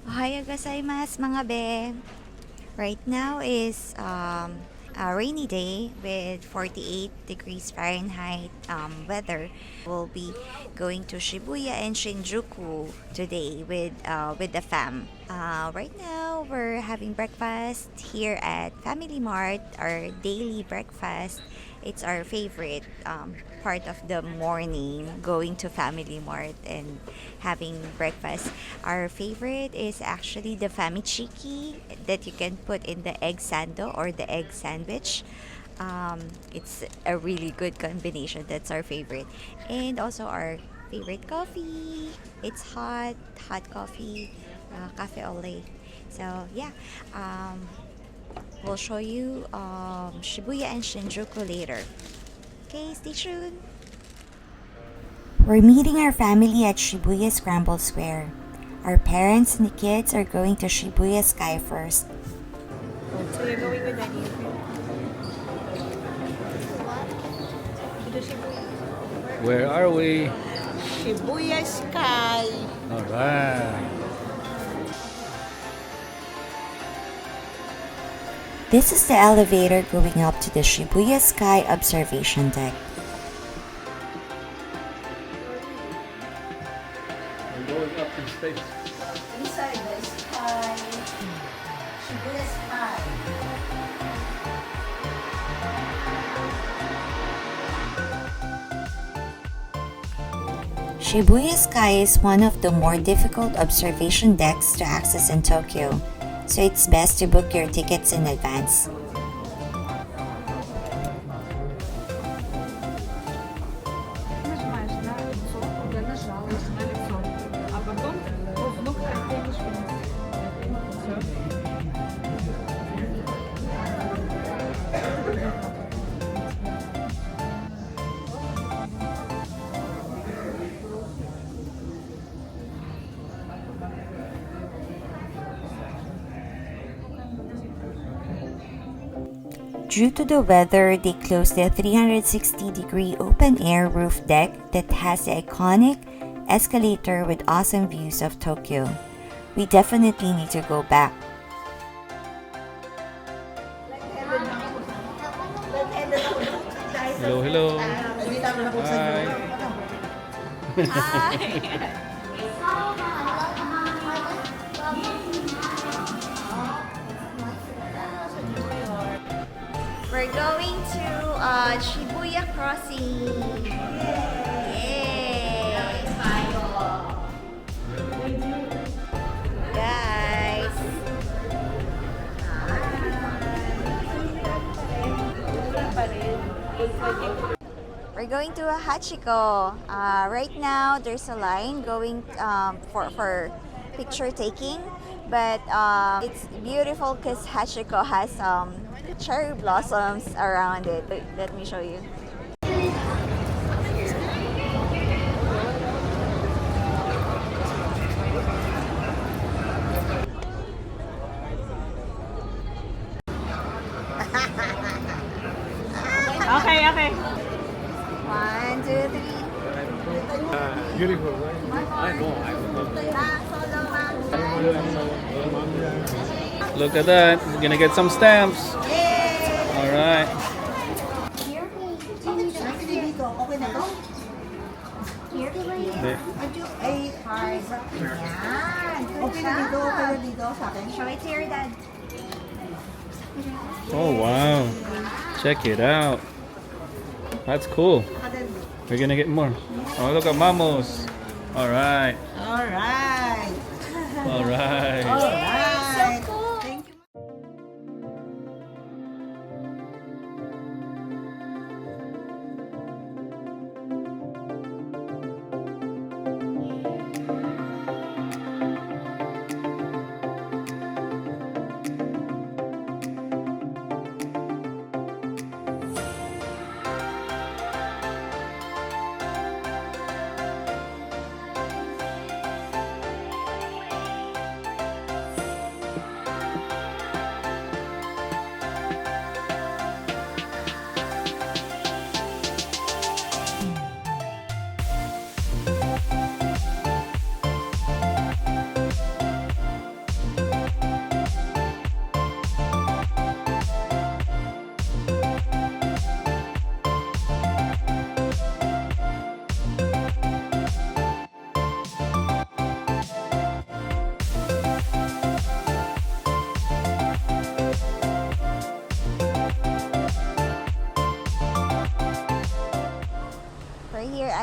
Ohayou gozaimasu mga be. Right now is a rainy day with 48 degrees Fahrenheit weather. We'll be going to Shibuya and Shinjuku today with the fam. Right now we're having breakfast here at Family Mart, our daily breakfast. It's our favorite part of the morning, going to Family Mart and having breakfast. Our favorite is actually the famichiki that you can put in the egg sando or the egg sandwich. It's a really good combination. That's our favorite. And also our favorite coffee. It's hot coffee, cafe au lait. So yeah, we'll show you Shibuya and Shinjuku later. Okay, stay tuned. We're meeting our family at Shibuya Scramble Square. Our parents and the kids are going to Shibuya Sky first. So you're going with Daddy? Where are we? Shibuya Sky. Alright. This is the elevator going up to the Shibuya Sky observation deck. We're going up in space. Inside the sky, Shibuya Sky. Shibuya Sky is one of the more difficult observation decks to access in Tokyo, so it's best to book your tickets in advance. Due to the weather, they closed the 360-degree open-air roof deck that has the iconic escalator with awesome views of Tokyo. We definitely need to go back. Hello, hello. Hi. We're going to Shibuya Crossing. Yay! Guys. We're going to Hachiko. Right now, there's a line going for picture taking, but it's beautiful because Hachiko has cherry blossoms around it. Let me show you. Okay, okay. 1, 2, 3. Beautiful, right? I know. Look at that. We're gonna get some stamps. All right. Show it to your dad. Oh wow. Check it out. That's cool. We're gonna get more. Oh, look at Mamos. All right. All right. All right. All right. So cool. Thank you.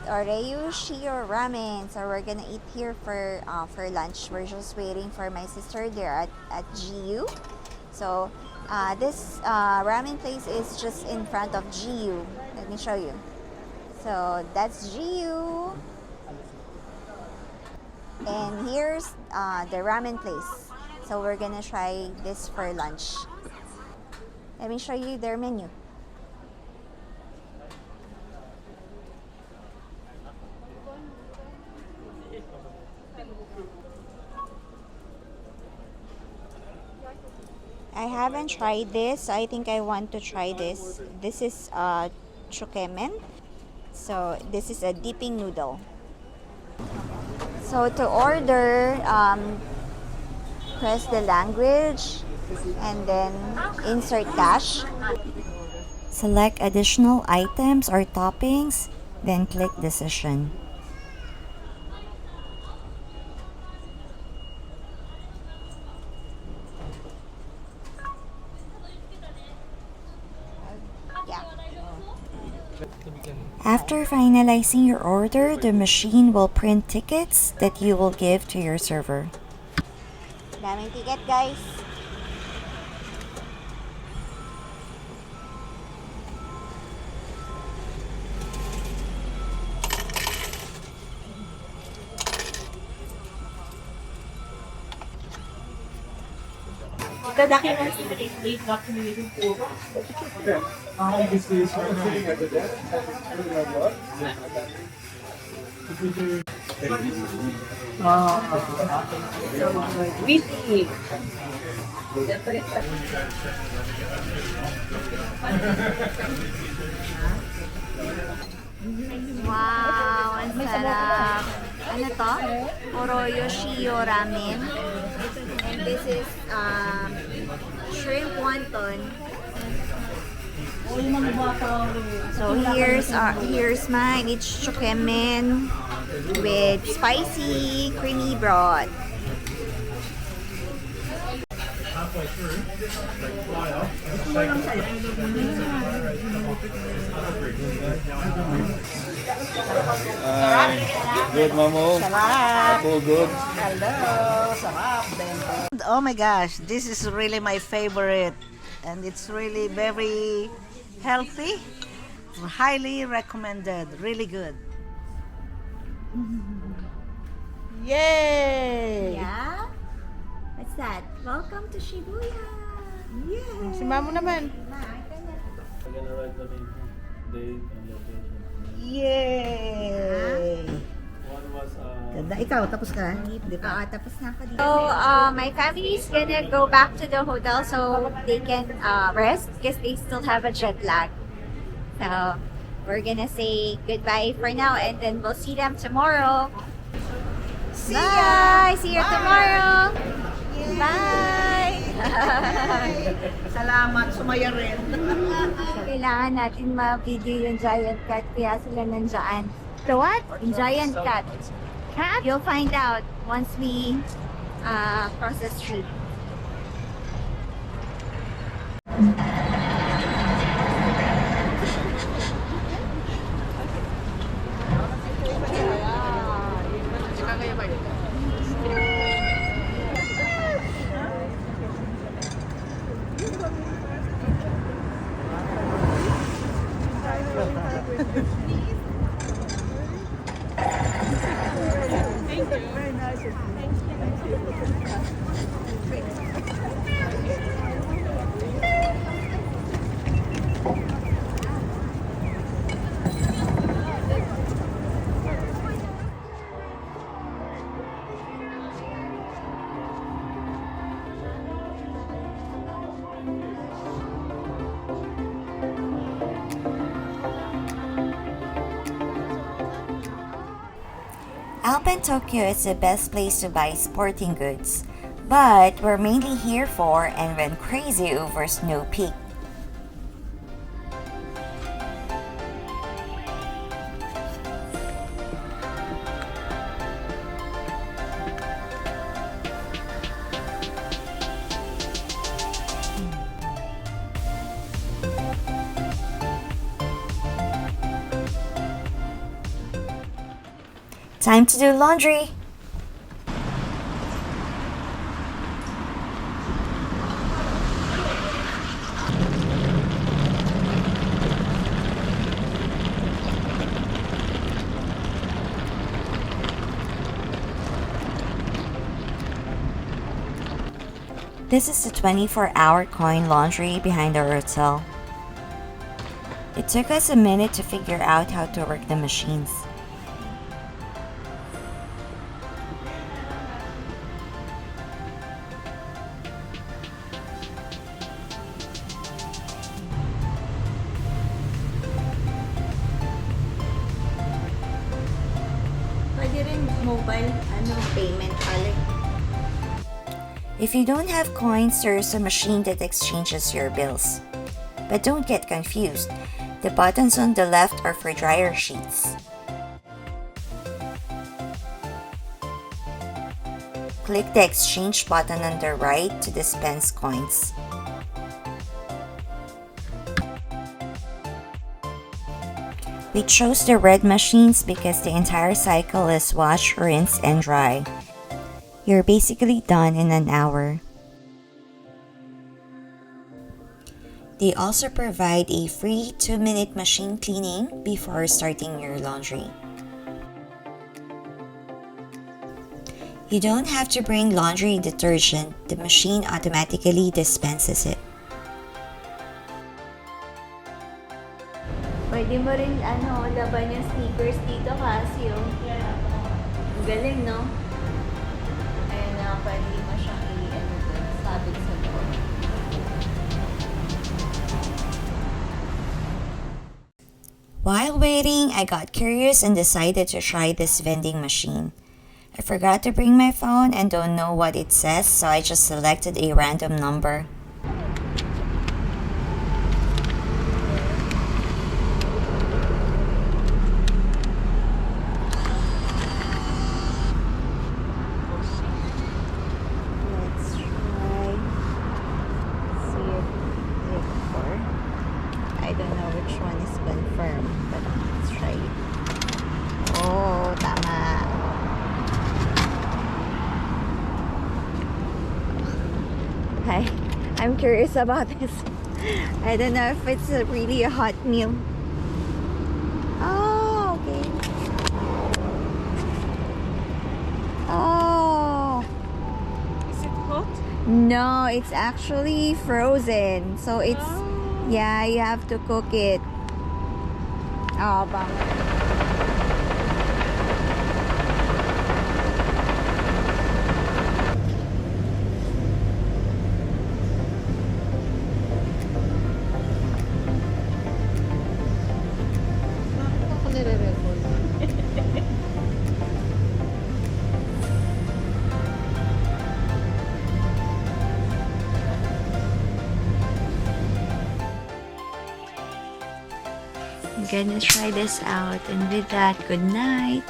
at Oreyu Shio Ramen. So we're gonna eat here for lunch. We're just waiting for my sister there at GU. So this ramen place is just in front of GU. Let me show you. So that's GU. And here's the ramen place. So we're gonna try this for lunch. Let me show you their menu. I haven't tried this. I think I want to try this. This is chukemen. So this is a dipping noodle. So to order, press the language and then insert cash. Select additional items or toppings, then click decision. After finalizing your order, the machine will print tickets that you will give to your server. Daming ticket, guys. Wow, ang sarap. Ano to? Oroyo Shio Ramen. And this is shrimp wonton. So here's mine. It's chukemen with spicy creamy broth. Good, Mamo. Sarap. All good. Hello. Sarap. Oh my gosh, this is really my favorite. And it's really very healthy. Highly recommended. Really good. Yay! Yeah? What's that? Welcome to Shibuya. Yeah. Si Mamo naman. We're gonna write the date and location. Yay! One was Ganda. Ikaw, tapos ka? Di ba? Tapos na ako dito. So, my family is gonna go back to the hotel so they can rest because they still have a jet lag. So, we're gonna say goodbye for now and then we'll see them tomorrow. See Bye! ya! See you Bye! tomorrow! Yay! Bye! Salamat, sumaya rin. Kailangan natin ma-video yung giant cat kaya sila nandyan. The what? Yung giant cat. Cat? You'll find out once we cross the street. Alpen Tokyo is the best place to buy sporting goods, but we're mainly here for and went crazy over Snow Peak. Time to do laundry! This is the 24-hour coin laundry behind our hotel. It took us a minute to figure out how to work the machines. Pwede rin mobile payment pala. If you don't have coins, there is a machine that exchanges your bills. But don't get confused. The buttons on the left are for dryer sheets. Click the exchange button on the right to dispense coins. We chose the red machines because the entire cycle is wash, rinse, and dry. You're basically done in an hour. They also provide a free 2-minute machine cleaning before starting your laundry. You don't have to bring laundry detergent, the machine automatically dispenses it. Pwede mo rin laban yung stickers dito kasi yung galing, no? Ayun na, pwede mo siyang sabit sa loob. While waiting, I got curious and decided to try this vending machine. I forgot to bring my phone and don't know what it says, so I just selected a random number. Let's try. See if take 4. I don't know which one is confirmed, but let's try it. Oh, tama. Hi, I'm curious about this. I don't know if it's really a hot meal. Oh, okay. Oh. Is it hot? No, it's actually frozen. So it's, yeah, you have to cook it. Oh, bummer. I'm gonna try this out, and with that, good night.